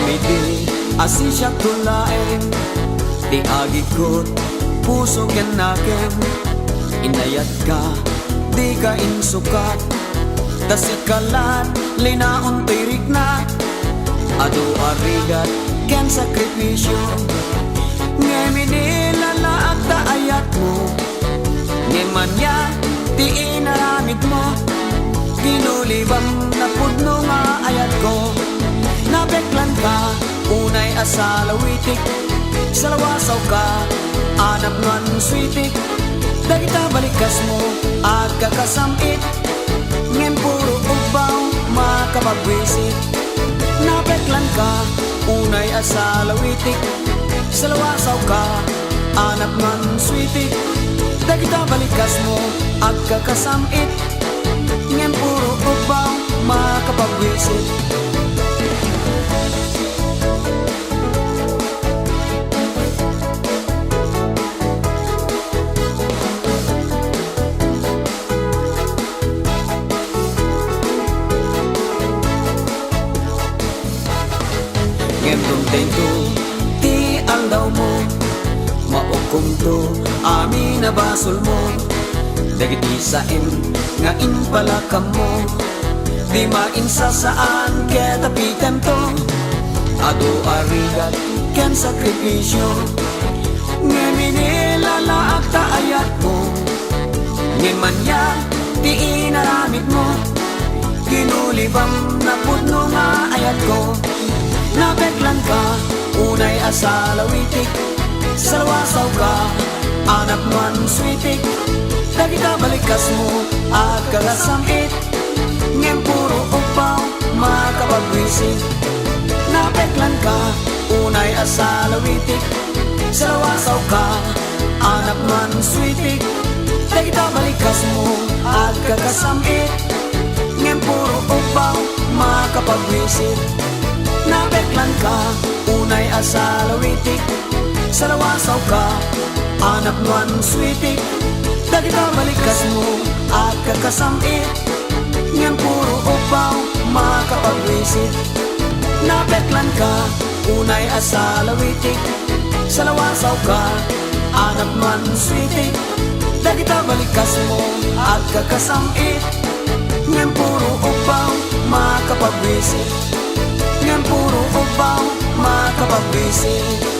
Ngimiti asin siya tulain, di agikot puso ken nakem. Inayat ka, di ka insukat, tasikalat linaon tirik na. Ado arigat ken sakripisyo, ngemi lalaag ta ayat mo. Ngemanya ti inaramid mo, ginulibang napudno nga ayat ko. Nabeklan ka, unay asalawitik, salawasaw ka, anap man switik. Dagita balikas mo, at kakasamit, ngem puro ubaw, makapagwisit. Nabeklan ka, unay asalawitik, salawasaw ka, anap man switik. Dagita balikas mo, at kakasamit, ngem puro ubaw, makapagwisit. Ngem kontento, ti aldaw mo, maukom to, amin na basol mo. Dagiti saim, nga inpalakam mo, di mainsa saan kaya tapitan to. Ado arigat, ken sakripisyo, ngemi lalaag ta ayat mo. Ngemanya, ti inaramid mo, ginulibang napudno nga ayat ko. Nabeklan ka, unay asalawitik, salawasaw ka, anap man switik. Dagita balikas mo, at kagasamit, ngem puro upaw, makapagwisit. Nabeklan ka, unay asalawitik, salawasaw ka, anap man switik. Dagita balikas mo, at kagasamit, ngem puro upaw, makapagwisit. Nabeklan ka, unay asalawitik, salawasaw ka, anap man switik. Dagita balikas mo, at kakasamit, ngem puro upaw, makapagwisit. Nabeklan ka, unay asalawitik, salawasaw ka, anap man switik. Dagita balikas mo, at kakasamit, ngem puro upaw, makapagwisit. Ngem puro upaw, makapagwisit.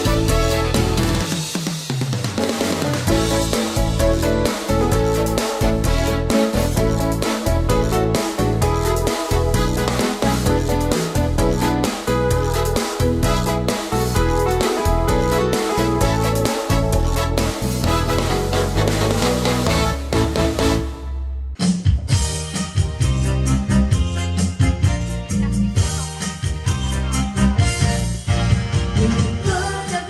Put a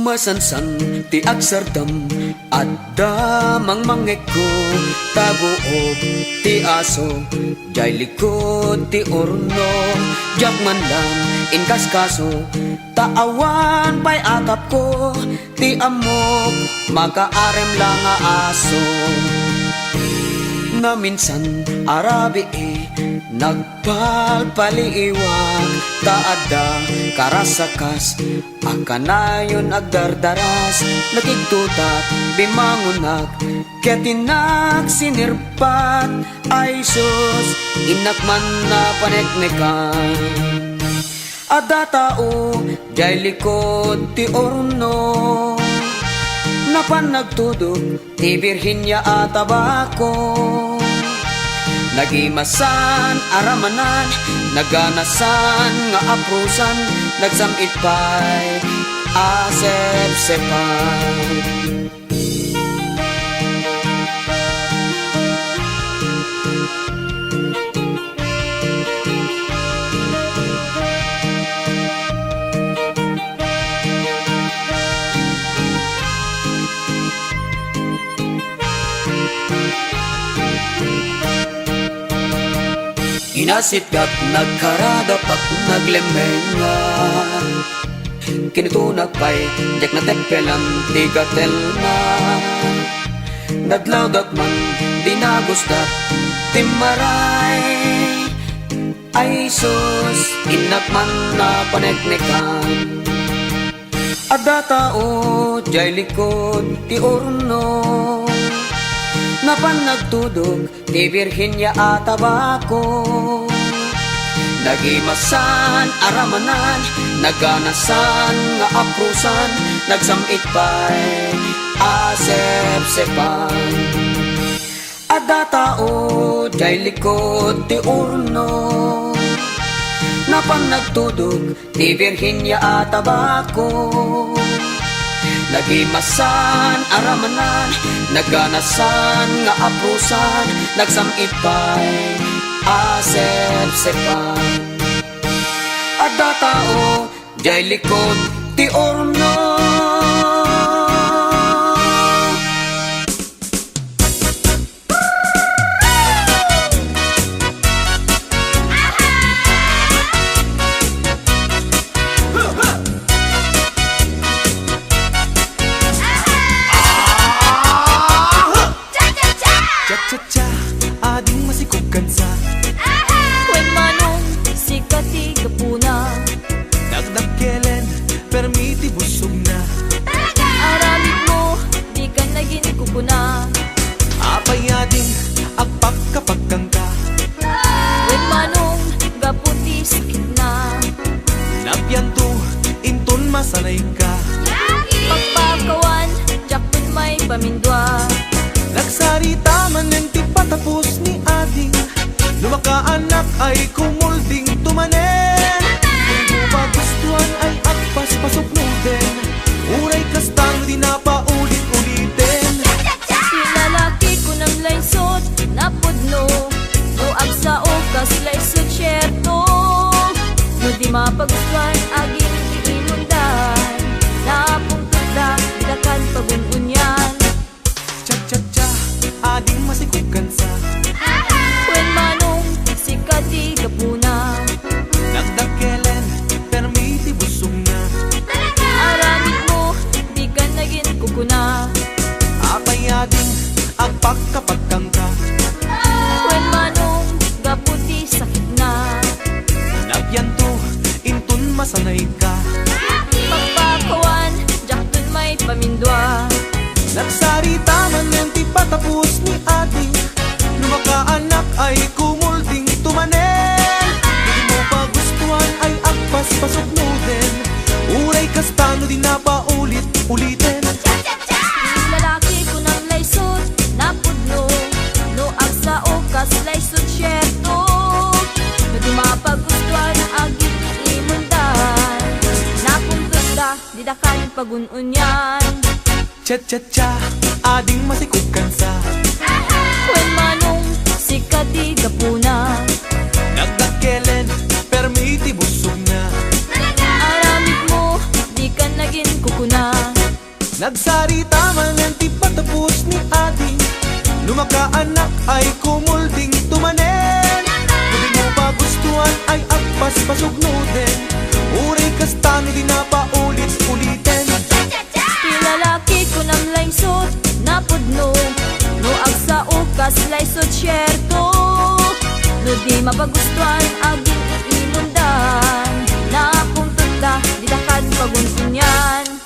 Masansan ti agsardam at damang mangek ko, taguog ti aso jay likod ti orno, jak man lang inkaskaso taawan pa'y atap ko, ti amok makaarem lang nga aso. Na minsan arabi nagpalpaliiwag taada karasakas akanayon agdardaras nakigtutat bimangunak ketinak sinirpat ay sus inakman na paneknekan ada tao jay likod ti orno napan nagtudog ti Birhinya at tabako nagimasan aramanan naganasan nga aprusan nagsamit pa'y asep-sepan. Inasikat nagkaradapak naglemengan kinutunak pa'y jak na tempelan tigatel na nadlawdak man dinagustat timaray ay sus inakman na paneknekan ada tao jay likod ti orno napan nagtudog ti Birhinya at tabako nagimasan aramanan naganasan nga aprusan nagsamit pa'y asep-sepan. Ada tao jay likod ti orno napan nagtudog ti Birhinya at tabako nagimasan aramanan naganasan nga aprusan nagsamit pa'y asep-sepan. Ada tao jay likod ti orno ading masikugan sa Wen manong sikati kapuna dagdag kelen permiti busog na aramid mo di ka naging kukuna apay ading agpagkapagkang ka Wen manong gaputi sakit na napyanto inton masanay ka pagpakawan jakpun may pamindwa nagsarita man ng ti patapos ni ading lumakaanak ay kumulding tumanen kung magustuhan ay agpas pasok din uray kastang di na paulit-ulitin Sinalaki ko ng laysot napudno no agsao kas laysot syerto no di mapagustuhan aging iimundan napungkot na dakan pagununyan cha-cha-cha ading masikugan sa Wen manong sikati kapuna dagdag kelen permiti busog na aramid mo di ka naging kukuna apay ading agpagkapagkang ka Wen manong gaputi sakit na napyanto inton masanay ka pagpakawan jakton may pamindwa nagsarita man ng ti patapos ni ading lumakaanak ay kumulding tumanen di mo pagustuhan ay agpas pasok din uray kastano di na paulit-ulitin lalaki ko ng laysot napudno no agsao kas laysot syerto no di mapagustuhan aging imundan napungkot da di dakan pagununyan cha-cha-cha ading masikugan sa Wen manong sikati kapuna dagdag kelen permiti busog na aramid mo di ka naging kukuna Nagsarita man ang di patapos ni Adi, lumakaanak ay kumulding tumanen. Kung mo pa gustuhan ay agpas pasugnutin, uri kastano di na paulit-ulitin. Pilalaki ko ng laysot na pudno, no agsa ukas laysot syerto. No di mapagustuhan aging iinundan, na puntod na di lakad pagunsunyan.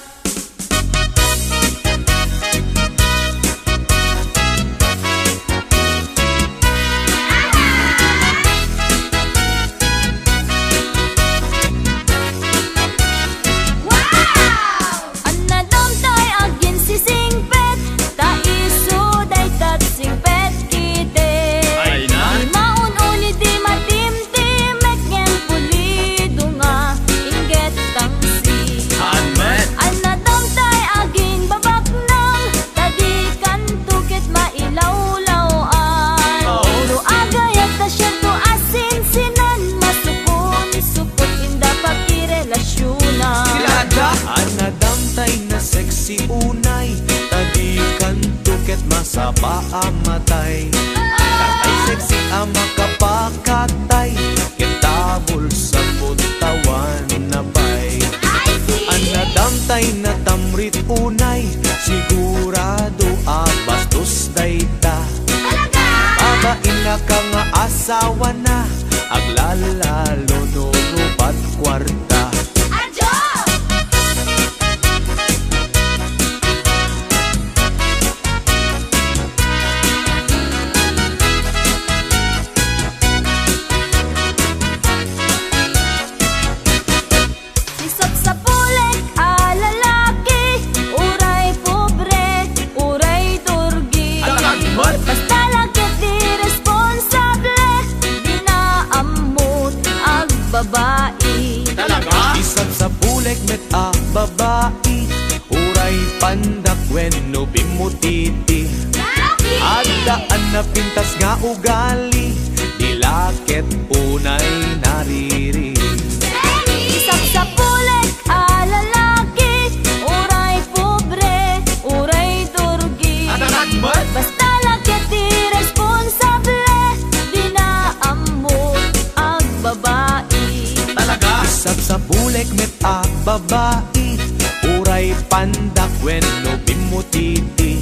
Si unay, tadikan tuket masaba amatay. Tatay sexy ama kapakatay, kitabol sa butawan na bay. Anadamtay na tamrit unay, sigurado abastos dayta. Babain na ka nga asawa na, aglalalo no rupat kwarta. Isang sa pulik met a babae, uray pandak when no bimutiti. Adaan na pintas nga ugali, dilakit unay nariri. Isang sa pulik a lalaki, uray pobre, uray turgi. Basta lakit di responsable, di na amot ang babae. Isang sa pulik met a babae, uray pandak when no bimutiti.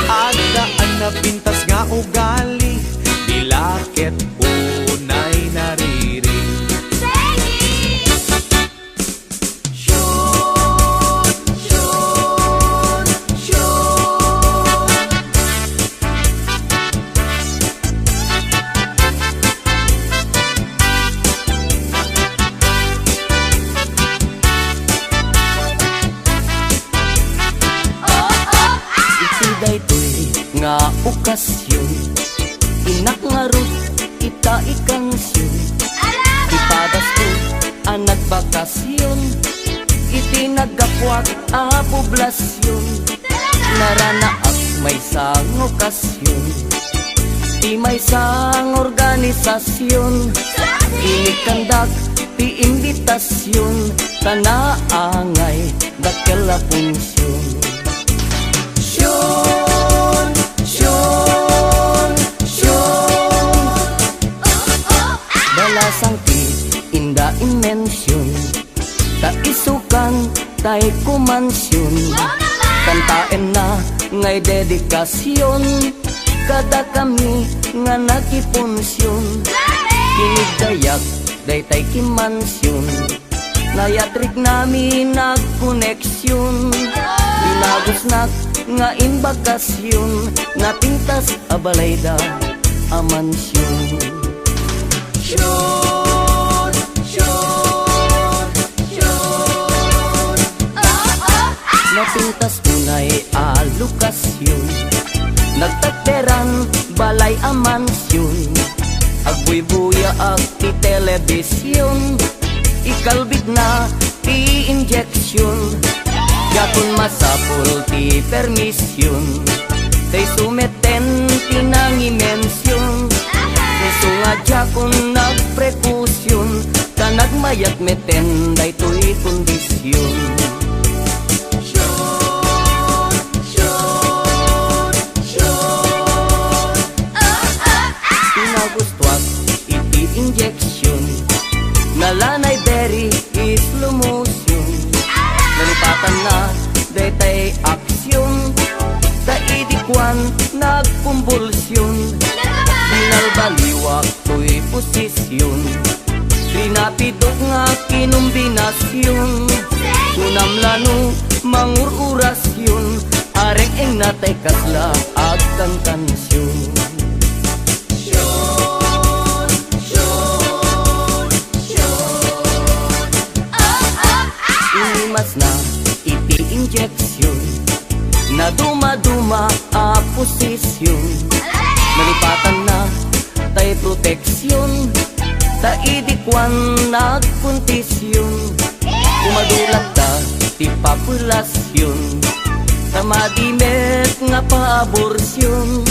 Adaan na pintas nga ugali, dilakit unay nariri. Nga okasyon, inak nga rut, ita ikansyon. Ipadas ko ang nagbakasyon, itinagapwak a poblasyon. Naranaak may sang okasyon, ti may sang organisasyon. Inikandak ti imbitasyon, tanaangay dakela punsyon. Balasang ti inda imensyon, ta isukan tay kumansyon. Kantaen na ngay dedikasyon, kada kami nga nakipunsyon. Kinigdayak day tay kimansyon, nayatrik nami nagkoneksyon. Binagos nak nga imbakasyon, napintas abalayda amansyon. Napintas unay alokasyon, nagtateran balay amansyon. Agbuy-buya ag ti telebisyon, ikalbit na ti injeksyon. Yakon masapul ti permisyon, tay sumeten tinangimensyon. Sungadya kung nagprekusyon, ka nagmayat meten daytoy kondisyon. Ngano mangururasyon areng eng natay kasla agkang tansyon. Inimas na iti injection na duma-duma a posisyon. Nalipatan na tay proteksyon ta idikwan nagkontisyon. Kumadulat ta ti populasyon ta madimet nga pa-aborsyon.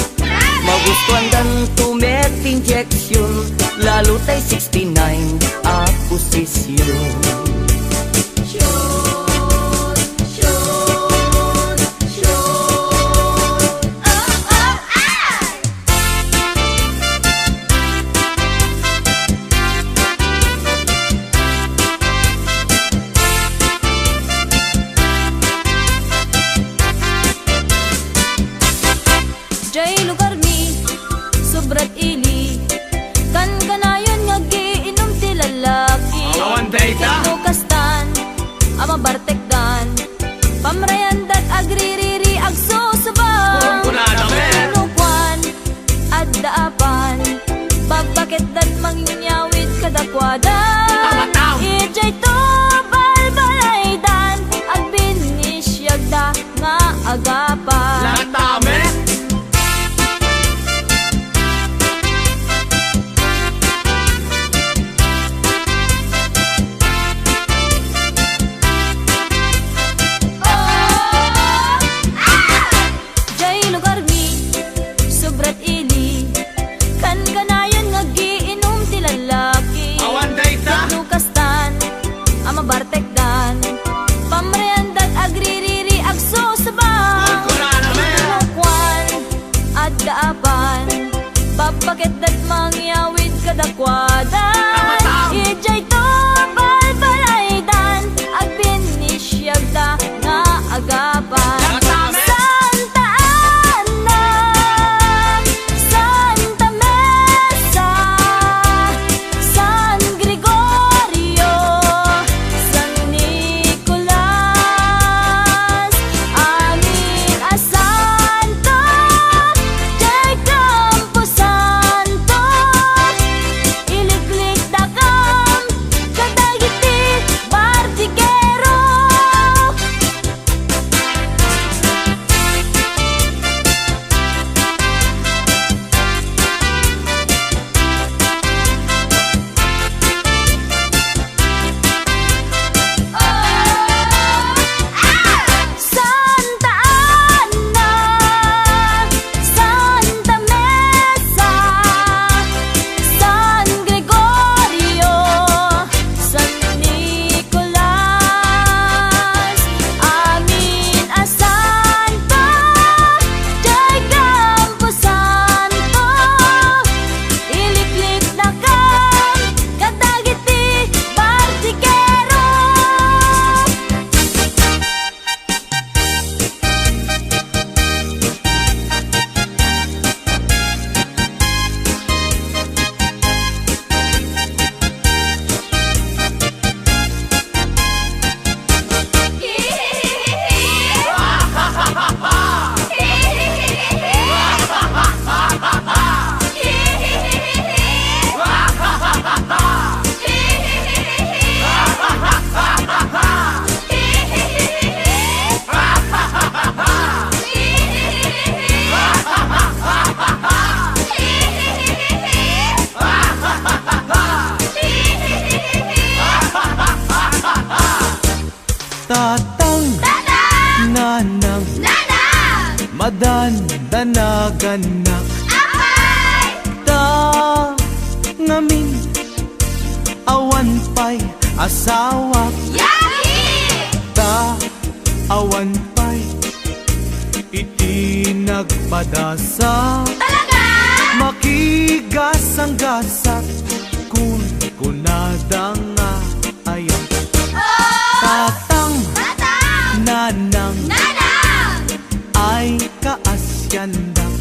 Magustuhan dan tumet injection lalo tay 69 a posisyon. Jay lugar mi, sobrat ili. Kan kanayon nga giinom ti lalaki. Awan data. Nukastan, ama bartekdan. Pamrayandat agririri agsusubang. Kunkunada men. Nukwan, addaapan. Babakit dat mangyawid kadakwada. Tama-tam. Ijay to balbalaydan. Agbinisyagda nga agapan. Latame. Jay lugar mi, sobrat ili. Kan kanayon nga giinom ti lalaki. Awan data. Nukastan, ama bartekdan. Pamrayandat agririri agsusubang. Kunkunada men. Nukwan, addaapan. Babakit dat mangyawid kadakwada. Tama-tam. Ijay to balbalaydan. Agbinisyagda nga agapan. Latame. Santa Ana, Santa Mesa, San Gregorio, San Nicolas, Amin a Santo, Jay Campo Santo, Iliklik dakam, kadagiti Bartigero. Santa Ana, Santa Mesa, San Gregorio, San Nicolas, Amin a Santo, Jay Campo Santo, Iliklik dakam, kadagiti Bartigero. Tatang, nanang, madandanaganang, ta ngamin awan pa'y asawa, ta awan pa'y iti nagpadasa. Makigasang-gasak kun kunada nga ayaw. Tatang, nanang, ay kaasyandak,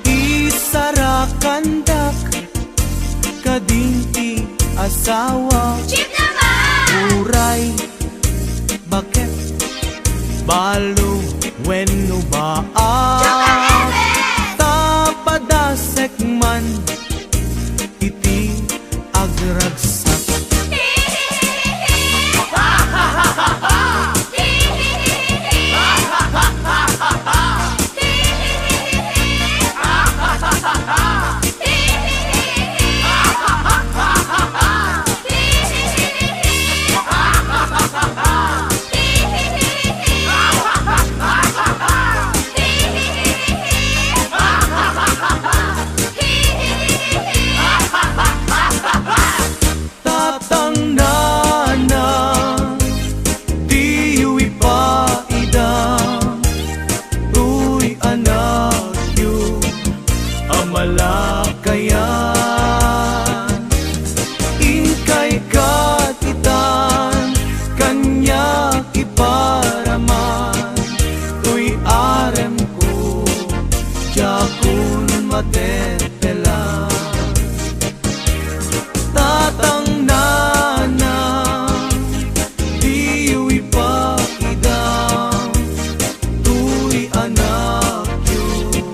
isarakandak, kadinti asawa. Uray Bakit? Balu wenno ba tapadasek man iti agragsak. Malakayan Inkay katitan Kanya iparaman Tuy arem ko Jakun matetelan Tatang nana Diwi pakidang Tuy anak yun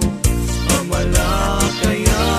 Amalakayan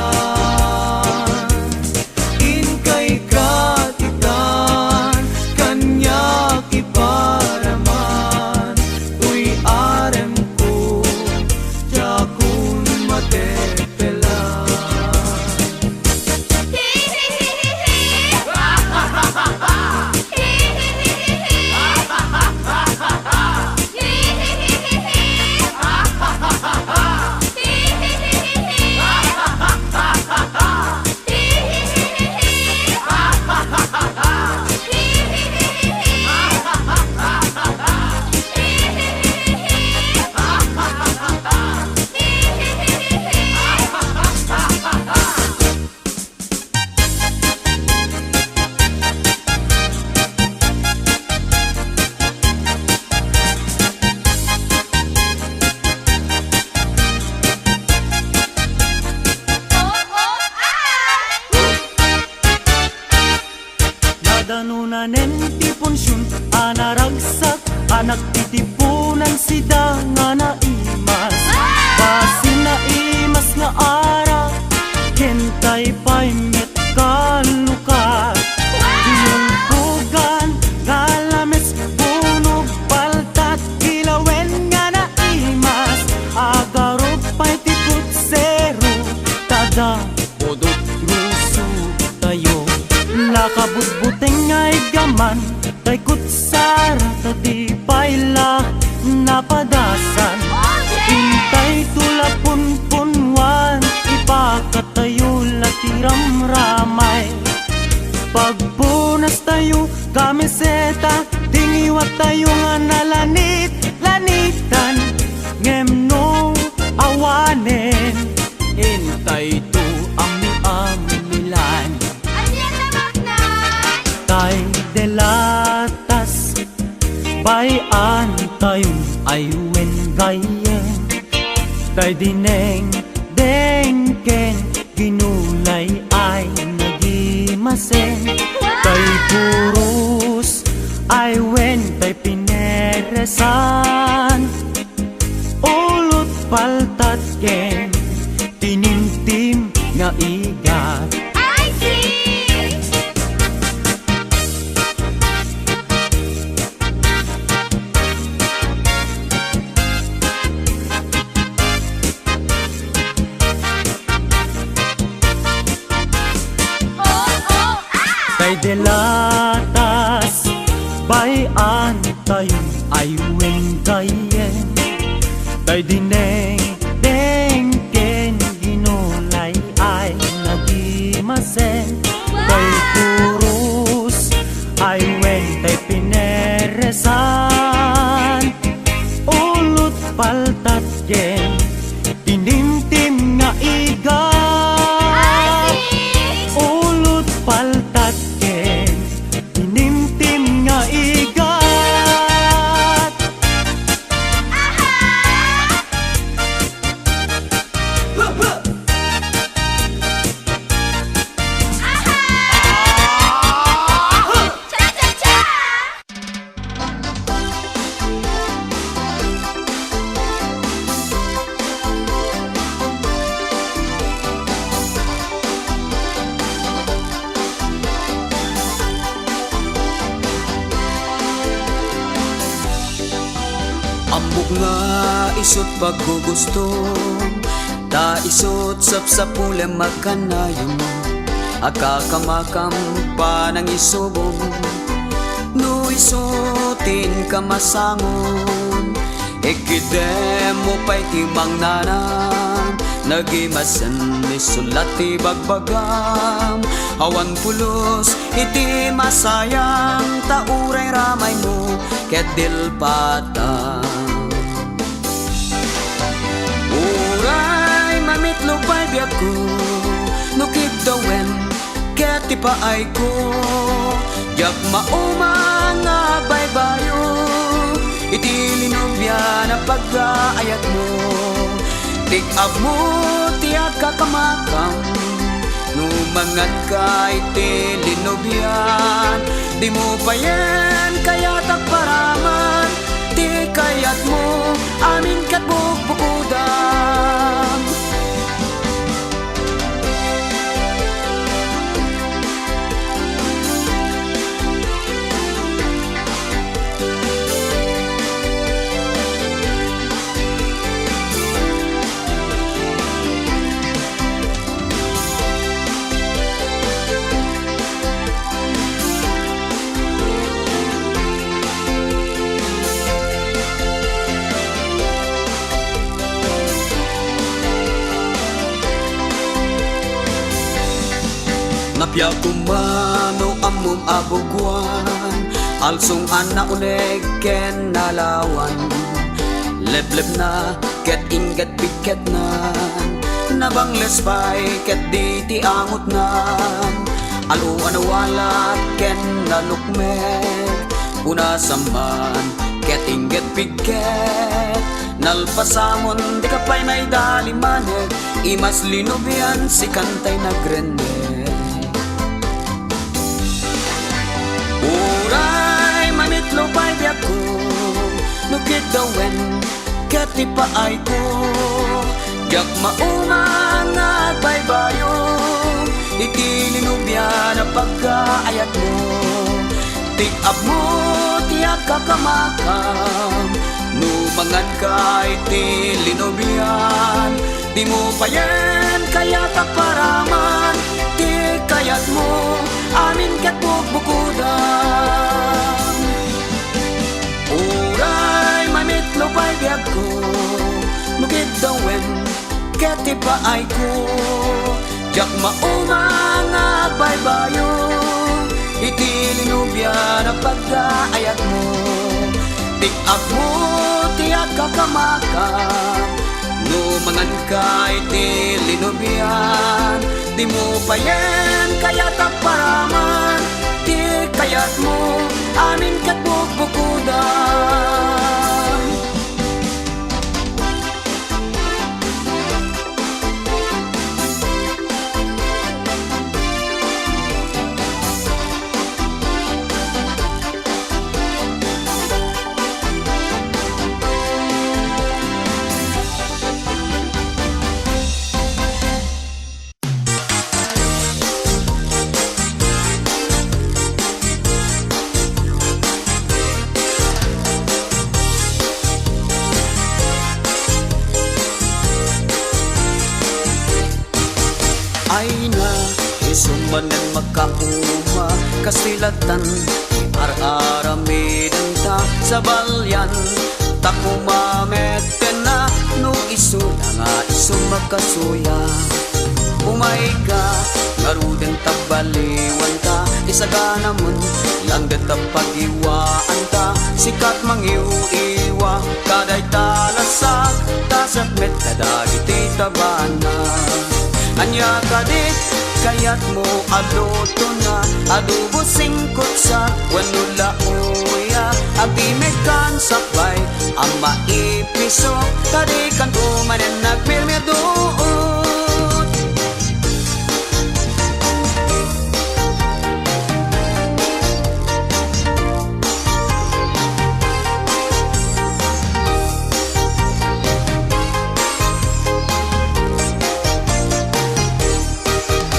Danunanen ti punsyon anaragsak anak titipunan sida nga naimas basin naimas nga ara kentay pay met kalukat tinungkugan galames bunog paltat ilawen nga naimas agarop pay tikut zero tada podot ruso tayo nakabutbuteng ay gaman tay kutsara tadi payla napadasan intay tulapun punwan ipakatayo latiram ramay pagpunas tayo kamiseta tingiwat tayo nga nalanit lanitan ngemno awanen intay to ami-amilan tay delatas bayan tayong aywen gayen tay dineng dengken ginulay ay nagimasen tay purus aywen tay pineresan ulot paltat ken tinimtim nga igat. Tay delatas bayan tayong aywen gayen tay dineng dengken ginulay ay nagimasen tay purus aywen tay pineresan ulot paltat yen tinimtim nga igat ulot paltat tinimtim nga igat. nga isot paggugusto, ta isot sapsapule magkanayon, akakamakam pa ng isubong, no isutin ka masangon, ikidem mo pa'y timang nanan, nagimasan isulat ti bagbagam, awan pulos iti masayang, tauray ramay mo ket dilpatang. Uray mamitlo pa'y biag ko, nukid dawen ket ipaay ko, yak maumang nga baybayo, iti linubya na pag-aayat mo, tig-ab mo tiyak kakamakam, numangan ka iti linubyan, di mo pa yan kaya takparaman, di kayat mo amin kat bukbukudan. Napya kumano amum abugwan, alsong ana uleg ken nalawan, lebleb na ket ingat piket nan, nabangles pa'y ket di ti angot nan, aluan wala ken nalukmek, unasaman ket ingat piket, nalpasamon di ka pa'y may dalimanek, imas linubyan si kantay nagrende. Uray mamitlo pa'y biag ko, nukid dawen ket ipaay ko, yak maumang nga baybayo, iti linubya na pagkaayat mo, tig-ab mo tiyak kakamakam, numangan ka iti linubyan, di mo pa yan kaya takparaman, di kayat mo amin ket bukbukudan. Uray mamitlo pa'y biag ko, nukid dawen ket ipaay ko, yak maumang nga baybayo, iti linubya na pagkaayat mo, tig-ab mo tiyak kakamakam, numangan ka iti linubyan, di mo pa yan kaya takparaman, di kayat mo amin ket bukbukudan. Ay na, isumanen magkauma, kasilatan, ar-aramidan ta sa balyan, takumameten na, no iso na nga iso magkasuya. Umay ka, ngaruden tabaliwan ta, isagana mon, langgat ang pag-iwaan ta, sikat mangiw-iwa, kaday talasak, tasak met kadagiti tabana. Anya kadit, kayat mo aluto na, adubo singkot sa wanula uya, abimekan sakbay, ang maipiso, kadikan umanen nagmirmirdoon.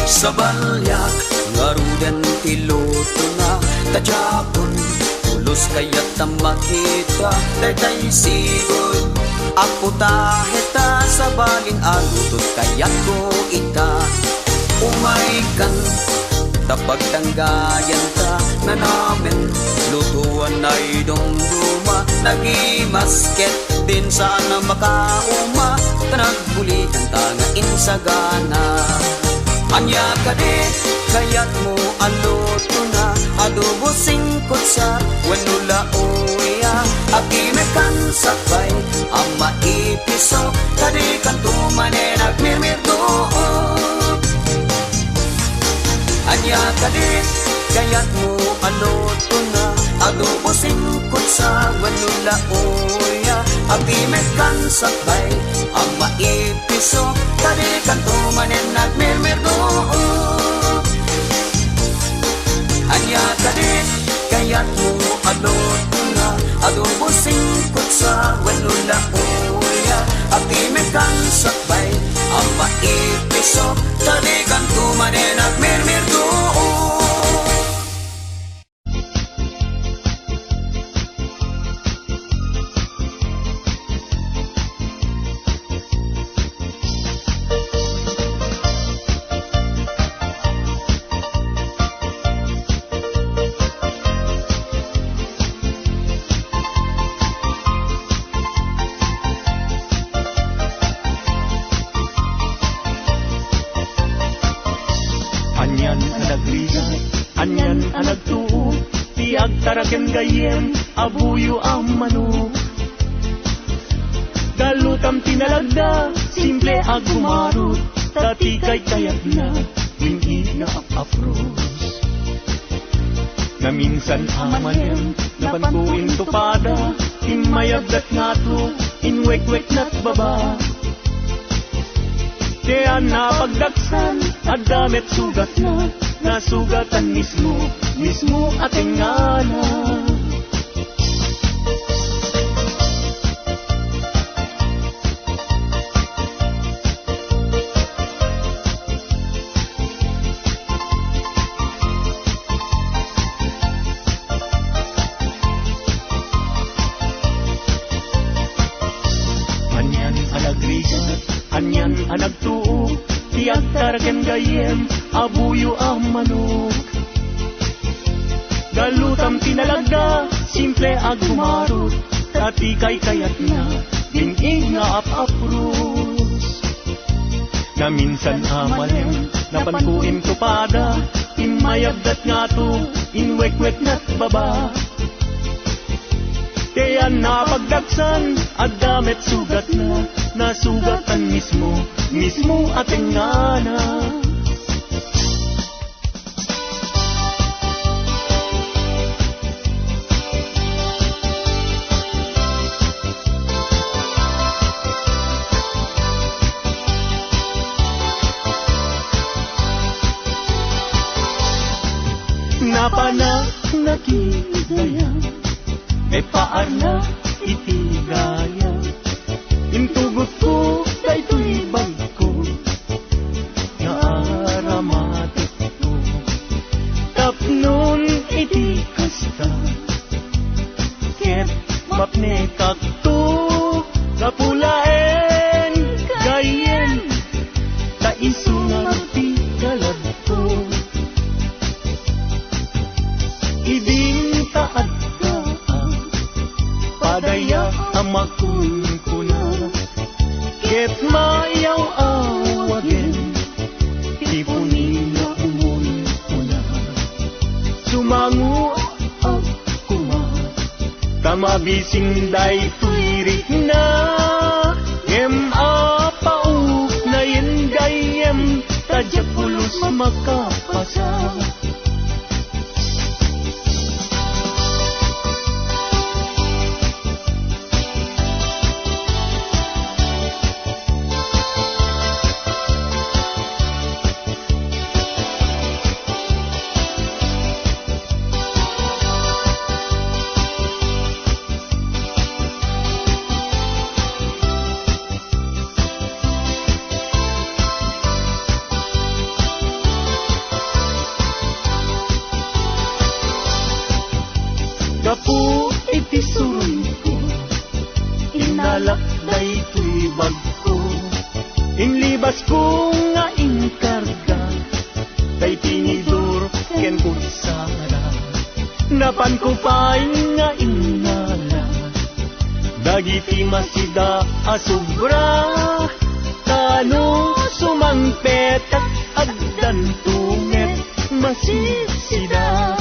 Sa balyak, ngarudan piloto na, tadyapon, tulos kaya't na makita dayday sigod. Ako taheta sa baling alutot kaya't ko ita umaikan. Tapag tanggayan ta na namin lutuan ay dumduma. Nagimasket din sana makauma. Tanagbulikan ta nga insagana. Anya ka di kaya't mo aluto na. Adobo singkot sa wanula uya. Akimekan sakay ang maipiso. Tadi kan tumane nagmirmir doon. Anya ka di kaya't mo aluto na. Adobo singkot sa wanula uya. Akimekan sakay ang maipiso. Tadi kan tumane nagmirmir doon. Anya ka di kaya't mo aluto na. Adobo singkot sa wanula uya. Akimekan sakay ang maipiso. Tadi kan tumane nagmirmir doon. Anyan ang nagligat, anyan ang nagtuo, tiag taraken gayem, abuyo ang manok. Galutam tinalagda, simple ag gumarot, tati kay kayat na, wingi na apros. Na minsan amalem, napantuin tupada, imayagdat nga to, inwek-wek na't baba. Kaya napagdaksan at damit sugat na, nasugatan mismo ating ngana. Anyan alagrigat, anyan ang nagtuo, tiyak taraken gayem, abuyo ang manok. Galutam tinalagda, simple ag gumarot, tati kay kayat na, dingig nga apros. Na minsan amalem, napantuin tupada, imayagdat nga to, inwek-wek na't baba. Kaya napagdaksan at damit sugat na, nasugatan mismo ating ngana. Napana nakidaya, may paar na itigaya. Intugot ko kay tuy bag ko, naaramatik ko. Tapnon iti kasta, ket mapne kakto, kapulaen gayen, taisungan ti kalagto. Iding taad ka, padaya amakun ko na, ket mayaw awagin, tipunin na umon ko na. Sumangu ako ma, tamabising day tuirik na, em apau na yen gayem, tadya pulos makapasa. daytoy bagko. Inlibas ko nga inkarga, kay tinidor ken kutsara. Napan ko pa'y nga ingala, dagiti masida asubra. Tano sumangpetak agdan tumet masisida.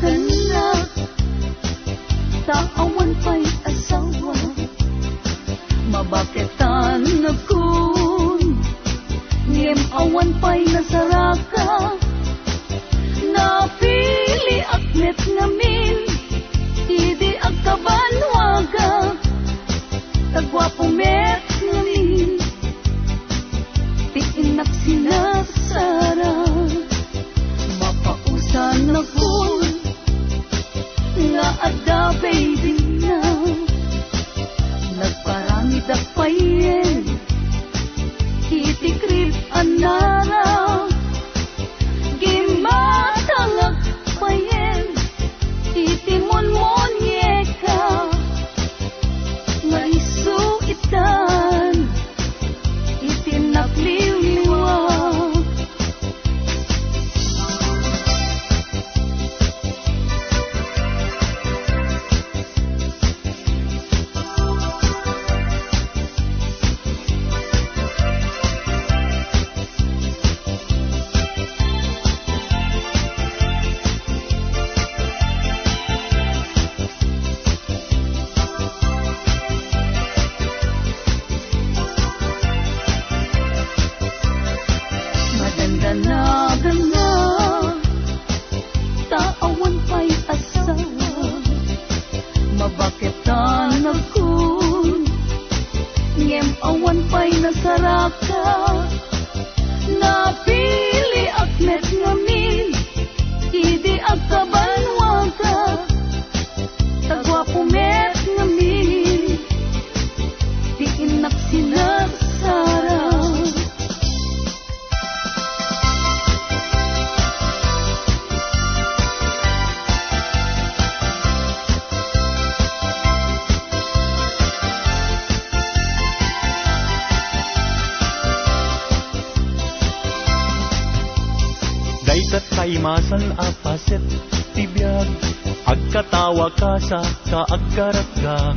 Ganda, taawan pa'y asawa, mabaketan na kun, ngem awan pa'y nasaraka, napili aknet ngamin, idi agkabanwaga, tagwapo met ngamin, tiinak sinasara, mapausan na kun, nga ada baby na nagparangid akpayen itikrip anara gimatang akpayen itimon-monyeka nga isuitan itinakliliwa. Taawan pa'y asawa, mabaketan ako, ngem awan pa'y nasaraka, napili aknet ngamin, idi agkabanwaga, tagwapo met ngamin, diinak sinasara. Daytat kaimasan apaset tibiyag, agkatawa ka sa kaagkarat ka.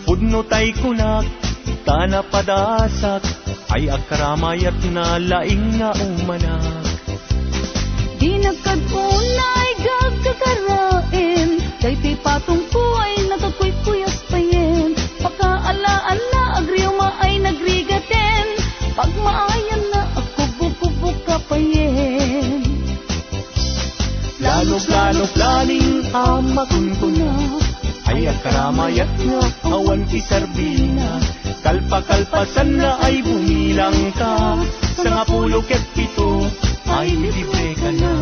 Pudno tay kunak, tana padasak, ay agkaramayat na laing nga umanak. Di nagkadunay gagkakarain, daytoy patong ko ay nagkakuyas payen, pakaalaan na agriuma ay nagrigaten, pagmaayan na ako bububuk kapayen. Lalo planing amakun ko na, ay agkaramayat nga awan kisarbina. Kalpa-kalpasan na ay bumilang ka, sa nga 17 ay libre ka na.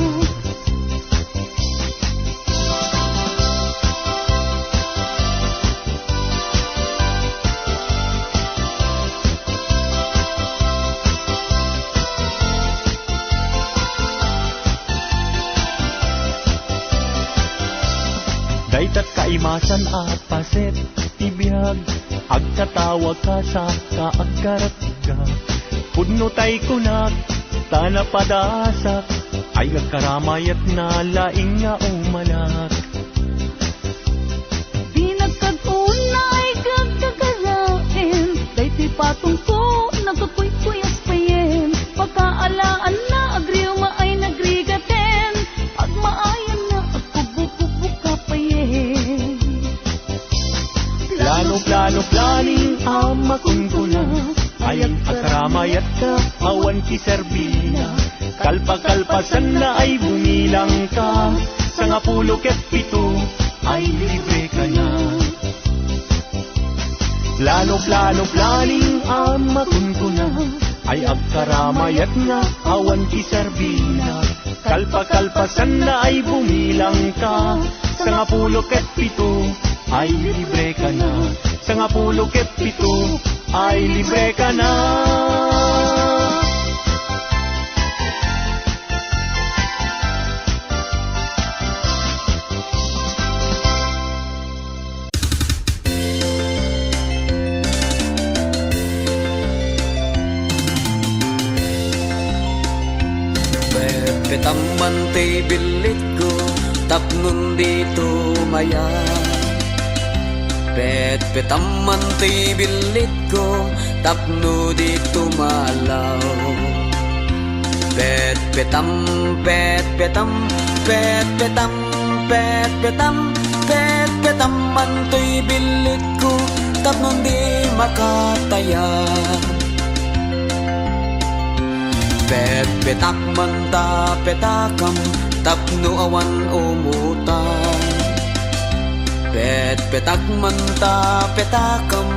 Daytat kaimasan apaset tibiyag, agkatawa ka sa kaagkarat ka. Pudno tay kunak, tana padasak, ay agkaramayat na laing nga umanak. Di nagkadunay gagkakarain, daytoy patong ko nagkakuyas payen, pagkaalaan na agriuma ay nagrigaten, pagmaayan na ako bububuk kapayen. Plano-planing amakun ko na, ay agkaramayat ka awan kisarbina. Kalpa-kalpasan na ay bumilang ka, sa nga 17 ay libre ka na. Plano-planing amakun ko na, ay agkaramayat nga awan kisarbina. Kalpa-kalpasan na ay bumilang ka, sa nga 17 ay libre ka na. Sa 17 ay libre ka na. Petaman ti bilit ko, tapnon dito maya. Petaman ti bilit ko, tapno dito malaw. Petam, petam, petam, petaman ti bilit ko, tapnon di makataya. Petak manta petakam, tapno awan umutan. Petak manta petakam,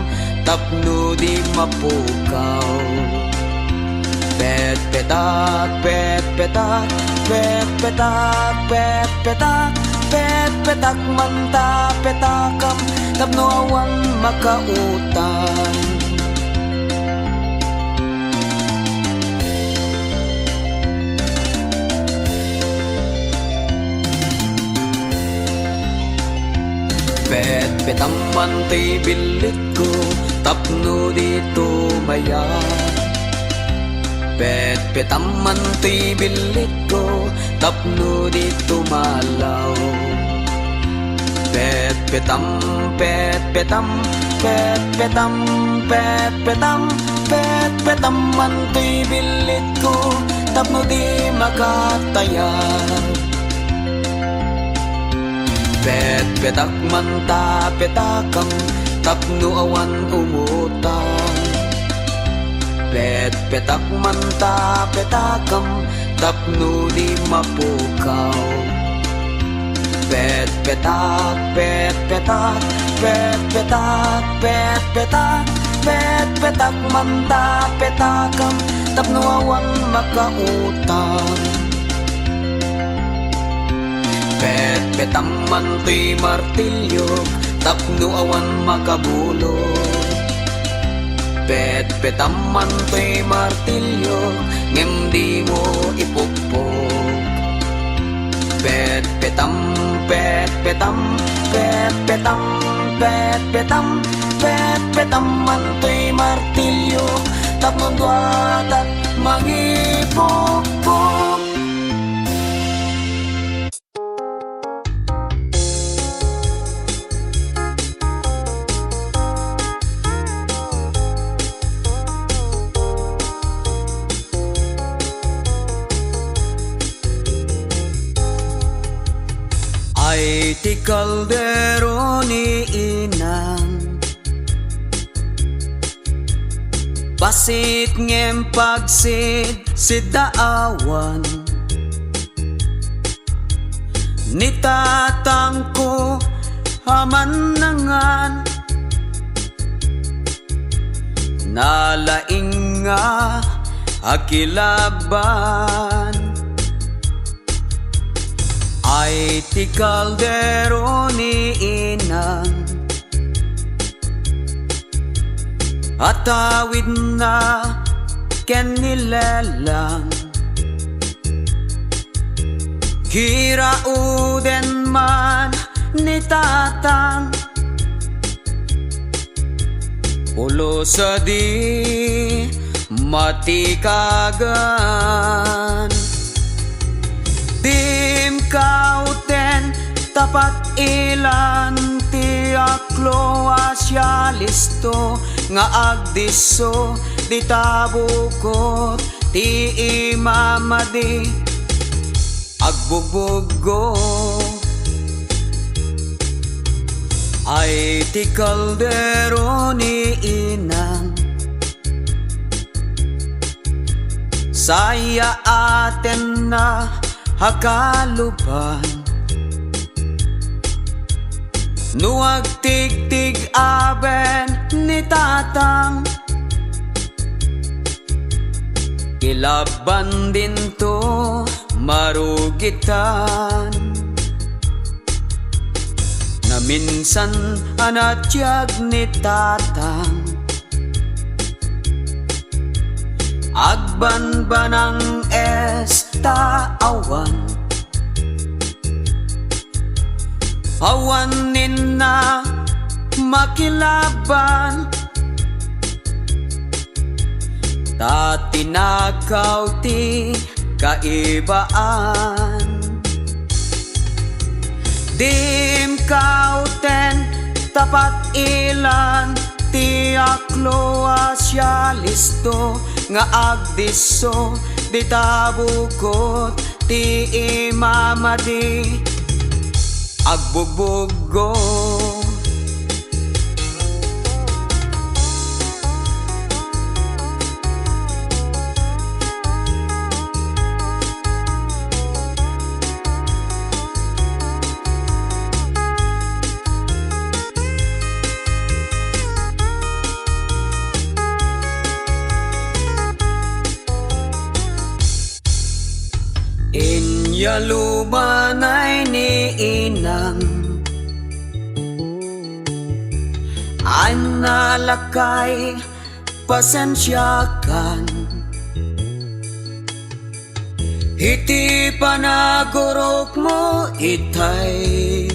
tapno di mapukaw. Petak, petak, petak, petak manta petakam, tapno awan makautan. Petaman ti bilit ko, tapno dito maya. Petaman ti bilit ko, tapno dito malaw. Petam, petam, petam, petaman ti bilit ko, tapno di makataya. Petak manta petakam, tapno awan umutan. Petak manta petakam, tapno di mapukaw. Petak, petak, petak manta petakam, tapno awan makautan. Petaman ti martilyo, tapno awan makabulog. Petaman ti martilyo, ngem di mo ipupog. Petam, petam, petaman ti martilyo, tapno duat at mangipupog. Ay ti kaldero ni inang, pasit ngem pagsid si daawan. Ni tatang ko haman nangan, nalaing nga akilaban. Ay ti kaldero ni inang, atawid na ken nilelang. Kirauden man ni tatang, ulo sa di matikagan. Tim kauten tapat ilan ti aklo asyalisto, nga agdiso di tabukot ti imamadi agbubugo. Ay ti kaldero ni inang, saya aten na hakalupan. Nuag tig-tig aben ni tatang, kilaban din to marugitan. na minsan anatyag ni tatang agban ba ng estaawan awanin na makilaban tatinakaw ti kaibaan dim kauten tapat ilan ti aklo asyalisto nga agdiso di tabukot ti imamadi agbugbugo Inyalubanay ni inang Analakay pasensyakan Iti panagurok mo itay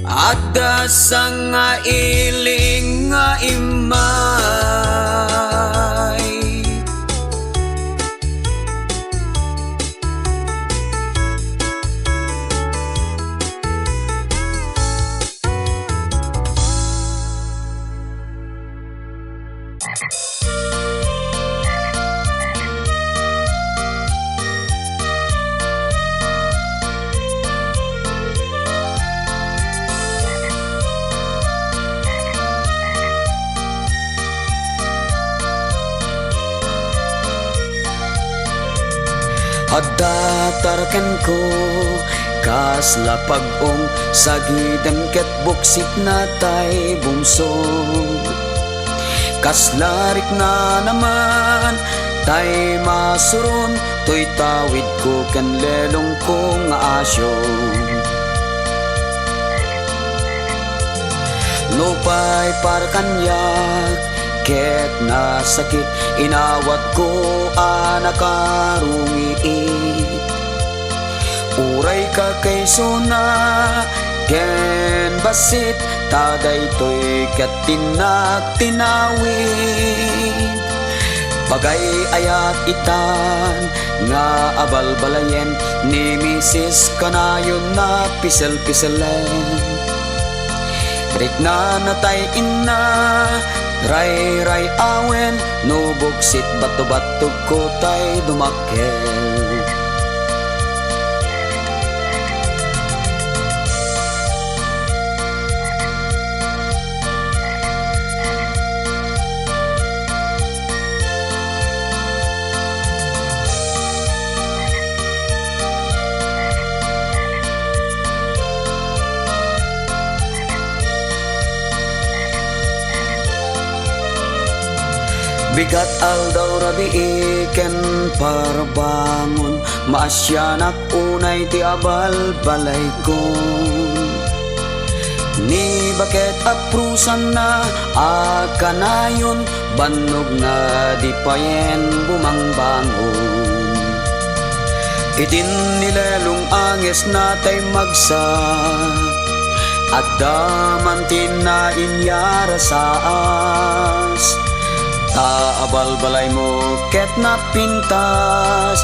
Adda sang nga iling nga imay Adda tarakan ko kas lapag-ong sagidan ket buksit na tay bungsod kas larik na naman tay masuron to'y tawid ko kan lelong kong asyo lupay para kanyak ket nasakit inawat ko anakarungiit uray ka kay suna ken basit taday to'y ket tinawid bagay ayat itan nga abalbalayen ni Mrs. Kanayon na pisel-piselen rik na natay ina ray awen no buksit bato-bato ko tay dumakel bigat aldaw rabi iken parbangon maasyanak unay ti abal balay kon ni baket aprusan na akanayon bannog na di payen bumangbangon itin nilelong anges natay magsa at damantin na inyara sa as taabal-balay mo ket na pintas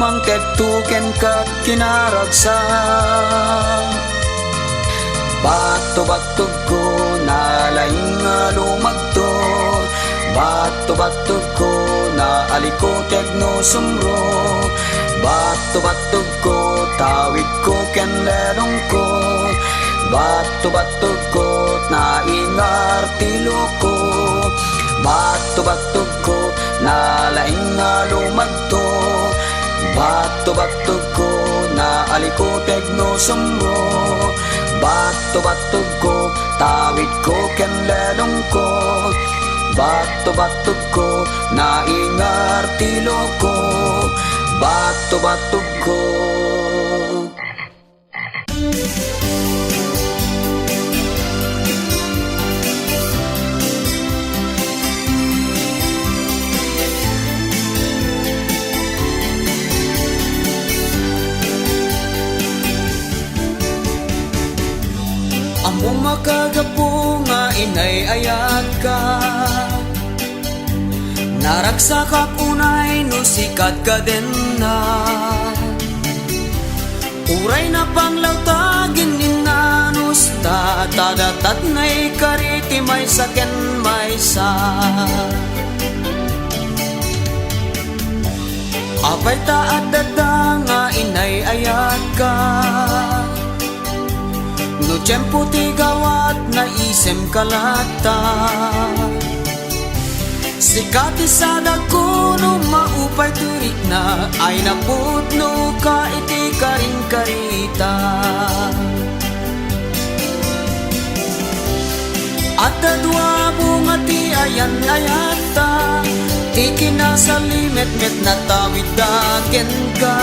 mangket tuken kat kinaragsa bato-bato ko nalaing nga lumagto bato-bato ko na alikotek no sumro bato-bato ko tawid ko ken lerong ko bato-bato ko na ingar tilo ko bato-bato ko nalaing nga lumagto bato-bato ko na alikotek no sumro bato-bato ko tawid ko ken lerong ko bato-bato ko na ingar tilo ko bato-bato ko Among makagapo nga inay ayat ka, naragsak ak unay no sikat ka din na. Uray na panglawtagin inanos ta, tadatat na'y kariti may saken may sa. Apay taat dada nga inay ayat ka, no tiyempo ti gawat na isem kalata. Sikati sa dako no maupay turik na, ay naputno ka iti karing karita. At dadwa bunga ti ayan ayata, ti kinasalimet-met na tawid dagen ka.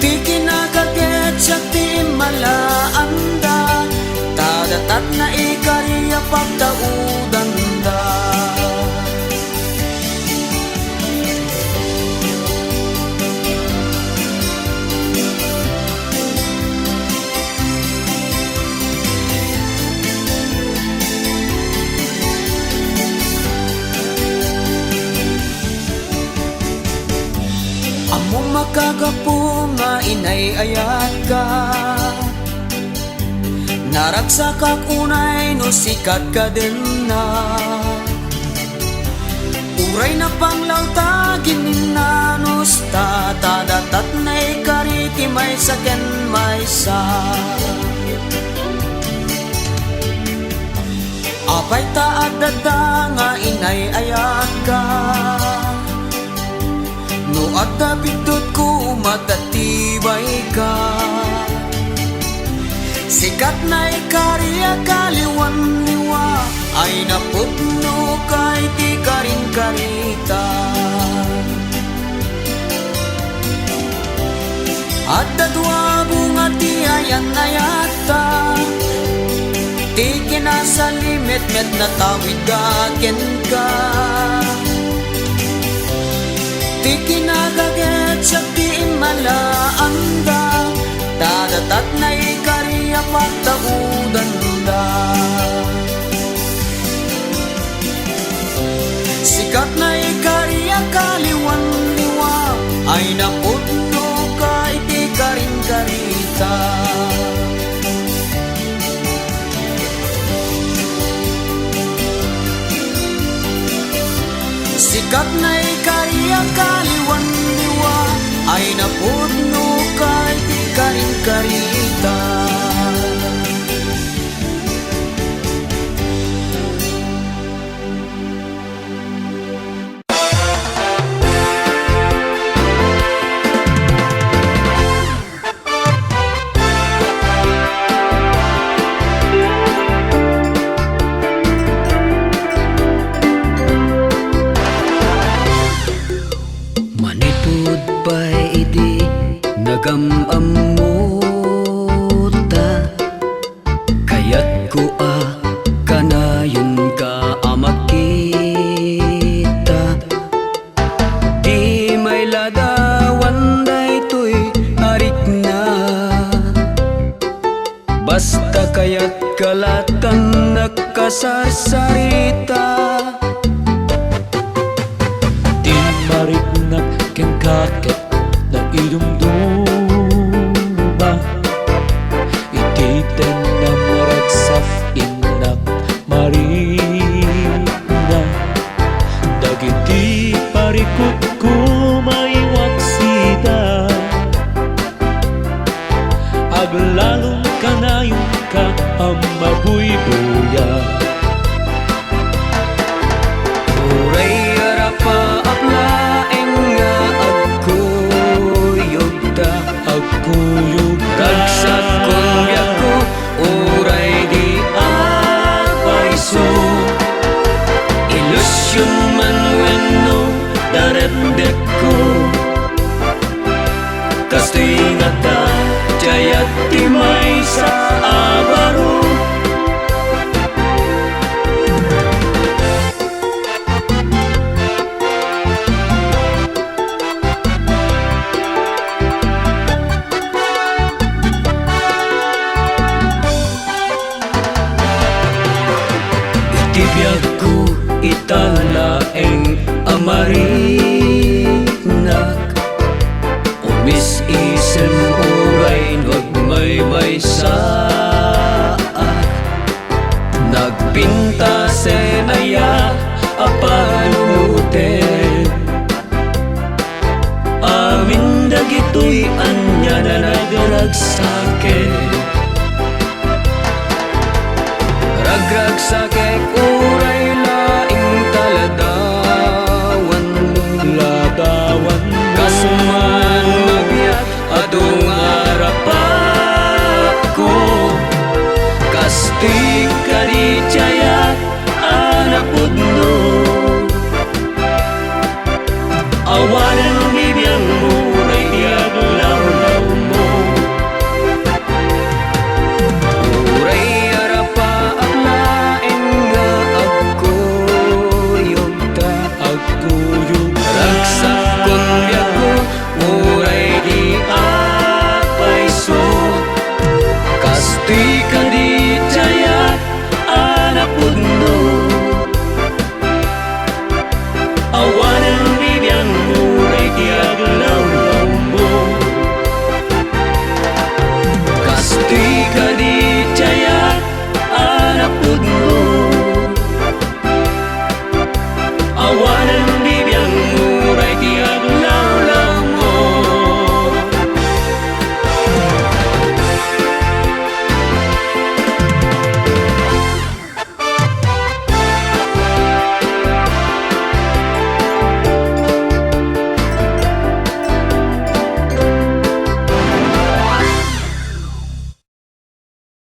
Ti kinagaget siya ti malaanda, tadatat na ikariya pagtaudan da. Among makagapo nga inay ayat ka, naragsak ak unay no sikat ka din na. Uray na panglawtagin inanos ta, tadatat na'y kariti may saken may sa. Apay taat dada nga inay ayat ka, no at nabindot ko matatibay ka. Sikat na ikariya kaliwan liwa, ay naputno ka iti karing karita. At dadwa bunga ti ayan ayata, ti kinasalimet-met na tawid dagen ka. Ti kinagaget siya ti malaanda, tadatat na ikariya pagtaudan da. Sikat na ikariya kaliwan liwa, ay naputno ka iti karing karita. Sikat na ikariya kaliwan liwa, ay naputno ka iti karing karita. Manipud pa'y idi nagamam mo ta, kaya't ko kanayon ka amakita. Di may ladawan daytoy arik na, basta kaya't kalatan nagkasarsarita. Marignak ken kakit na idumduma, ititen na maragsaf inak marina. Dagiti parikot ko maiwaksida, aglalong kanayon ka ang mabuybuya. Uray arapa aplaeng nga agkuyog ta, Agkuyog ragsak kuya ko, uray di apayso. Ilusyon man wenno darendek ko, kastoy nga ta lalaki. Ragrag sakit uray laing taladawan mo, Ladawan mo kasuman mabiyat adong arapa ko. Kastig ka di tiyayat anak pudno, awanan bibiyang muray diag law-law mo. Uray arapa ang laeng nga agkuyog agkuyog ragsak kung biyago, uray di apayso. Kasti ka di tiyayat anak pudno, awanan bibiyang muray diag law-law mo. Kasti ka di tiyayat anak pudno, awanan